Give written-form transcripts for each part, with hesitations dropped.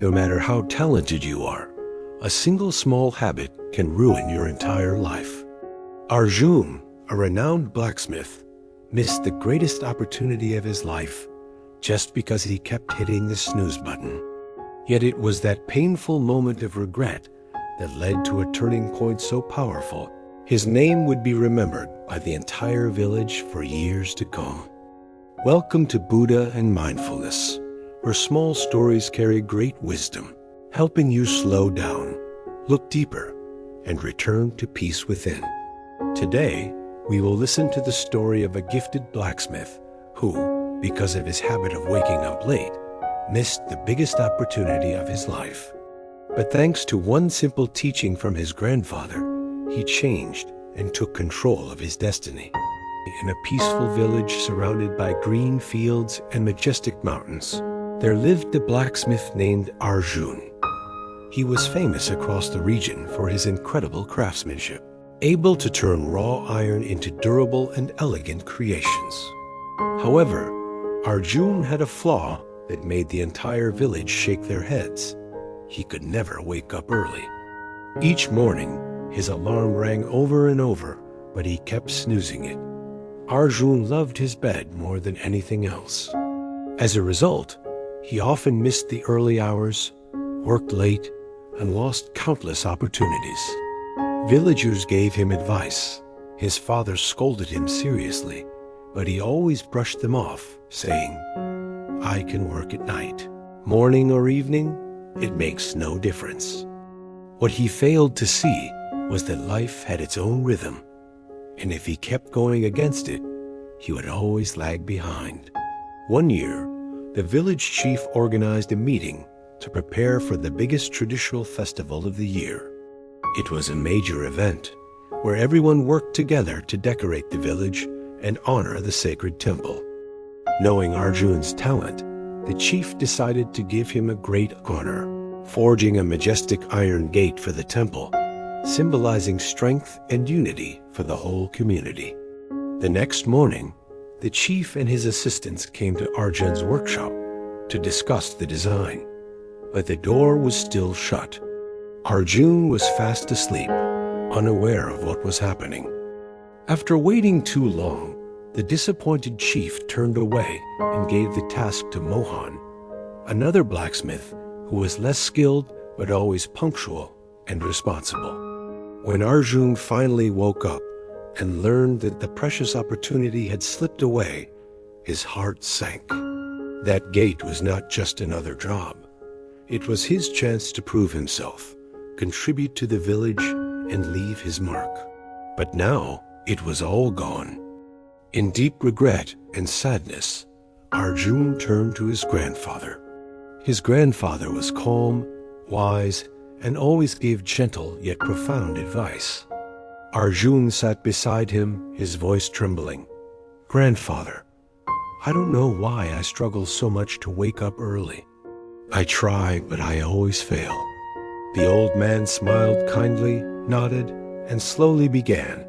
No matter how talented you are, a single small habit can ruin your entire life. Arjun, a renowned blacksmith, missed the greatest opportunity of his life just because he kept hitting the snooze button. Yet it was that painful moment of regret that led to a turning point so powerful, his name would be remembered by the entire village for years to come. Welcome to Buddha and Mindfulness, where small stories carry great wisdom, helping you slow down, look deeper, and return to peace within. Today, we will listen to the story of a gifted blacksmith who, because of his habit of waking up late, missed the biggest opportunity of his life. But thanks to one simple teaching from his grandfather, he changed and took control of his destiny. In a peaceful village surrounded by green fields and majestic mountains, there lived a blacksmith named Arjun. He was famous across the region for his incredible craftsmanship, able to turn raw iron into durable and elegant creations. However, Arjun had a flaw that made the entire village shake their heads. He could never wake up early. Each morning, his alarm rang over and over, but he kept snoozing it. Arjun loved his bed more than anything else. As a result, he often missed the early hours, worked late, and lost countless opportunities. Villagers gave him advice. His father scolded him seriously, but he always brushed them off, saying, "I can work at night. Morning or evening, it makes no difference." What he failed to see was that life had its own rhythm, and if he kept going against it, he would always lag behind. One year, the village chief organized a meeting to prepare for the biggest traditional festival of the year. It was a major event where everyone worked together to decorate the village and honor the sacred temple. Knowing Arjun's talent, the chief decided to give him a great honor, forging a majestic iron gate for the temple, symbolizing strength and unity for the whole community. The next morning, the chief and his assistants came to Arjun's workshop to discuss the design, but the door was still shut. Arjun was fast asleep, unaware of what was happening. After waiting too long, the disappointed chief turned away and gave the task to Mohan, another blacksmith who was less skilled but always punctual and responsible. When Arjun finally woke up and learned that the precious opportunity had slipped away, his heart sank. That gate was not just another job. It was his chance to prove himself, contribute to the village, and leave his mark. But now it was all gone. In deep regret and sadness, Arjun turned to his grandfather. His grandfather was calm, wise, and always gave gentle yet profound advice. Arjun sat beside him, his voice trembling. "Grandfather, I don't know why I struggle so much to wake up early. I try, but I always fail." The old man smiled kindly, nodded, and slowly began,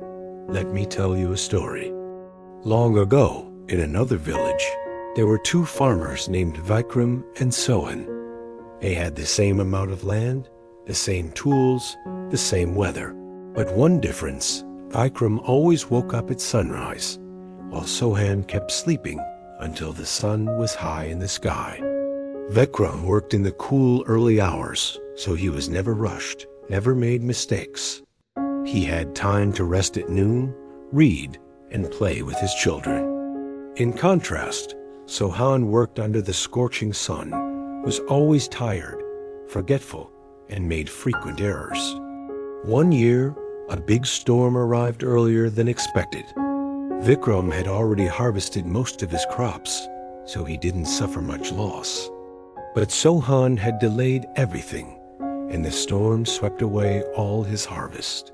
"Let me tell you a story. Long ago, in another village, there were two farmers named Vikram and Sohan. They had the same amount of land, the same tools, the same weather. But one difference, Vikram always woke up at sunrise, while Sohan kept sleeping until the sun was high in the sky. Vikram worked in the cool early hours, so he was never rushed, never made mistakes. He had time to rest at noon, read, and play with his children. In contrast, Sohan worked under the scorching sun, was always tired, forgetful, and made frequent errors. One year, a big storm arrived earlier than expected. Vikram had already harvested most of his crops, so he didn't suffer much loss. But Sohan had delayed everything, and the storm swept away all his harvest.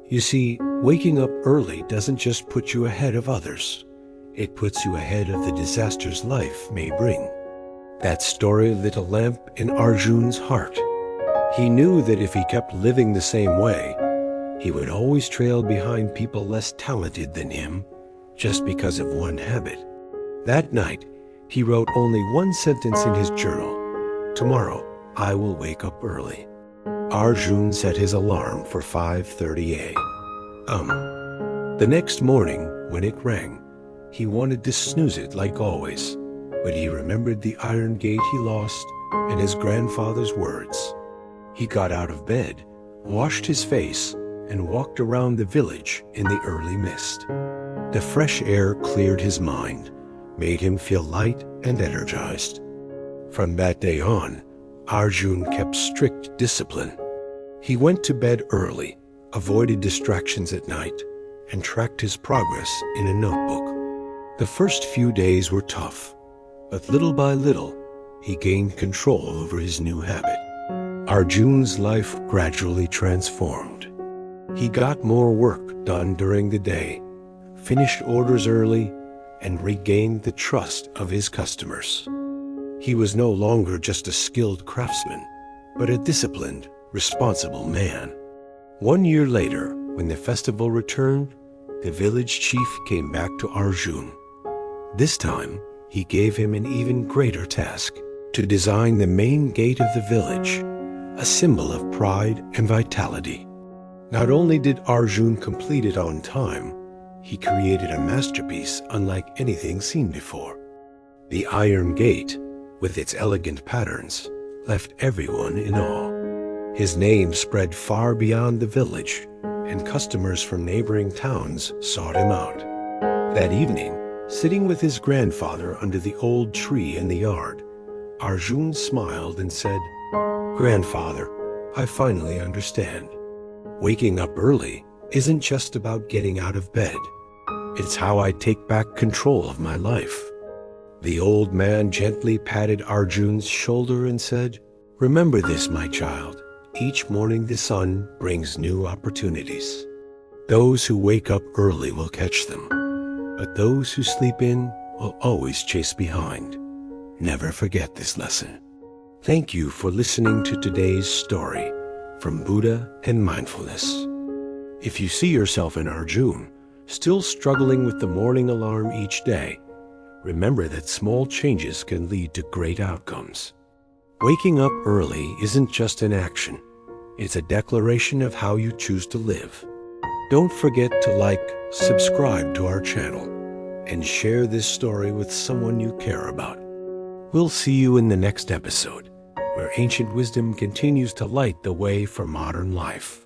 You see, waking up early doesn't just put you ahead of others. It puts you ahead of the disasters life may bring. That story lit a lamp in Arjun's heart. He knew that if he kept living the same way, he would always trail behind people less talented than him just because of one habit. That night, he wrote only one sentence in his journal. "Tomorrow, I will wake up early. Arjun set his alarm for 5:30 a.m. The next morning, when it rang, he wanted to snooze it like always, but he remembered the iron gate he lost and his grandfather's words. He got out of bed, washed his face, and walked around the village in the early mist. The fresh air cleared his mind, made him feel light and energized. From that day on, Arjun kept strict discipline. He went to bed early, avoided distractions at night, and tracked his progress in a notebook. The first few days were tough, but little by little, he gained control over his new habit. Arjun's life gradually transformed. He got more work done during the day, finished orders early, and regained the trust of his customers. He was no longer just a skilled craftsman, but a disciplined, responsible man. 1 year later, when the festival returned, the village chief came back to Arjun. This time, he gave him an even greater task: to design the main gate of the village, a symbol of pride and vitality. Not only did Arjun complete it on time, he created a masterpiece unlike anything seen before. The iron gate, with its elegant patterns, left everyone in awe. His name spread far beyond the village, and customers from neighboring towns sought him out. That evening, sitting with his grandfather under the old tree in the yard, Arjun smiled and said, "Grandfather, I finally understand. Waking up early isn't just about getting out of bed. It's how I take back control of my life." The old man gently patted Arjun's shoulder and said, "Remember this, my child. Each morning the sun brings new opportunities. Those who wake up early will catch them, but those who sleep in will always chase behind. Never forget this lesson." Thank you for listening to today's story from Buddha and Mindfulness. If you see yourself in Arjun, still struggling with the morning alarm each day, remember that small changes can lead to great outcomes. Waking up early isn't just an action. It's a declaration of how you choose to live. Don't forget to like, subscribe to our channel, and share this story with someone you care about. We'll see you in the next episode, where ancient wisdom continues to light the way for modern life.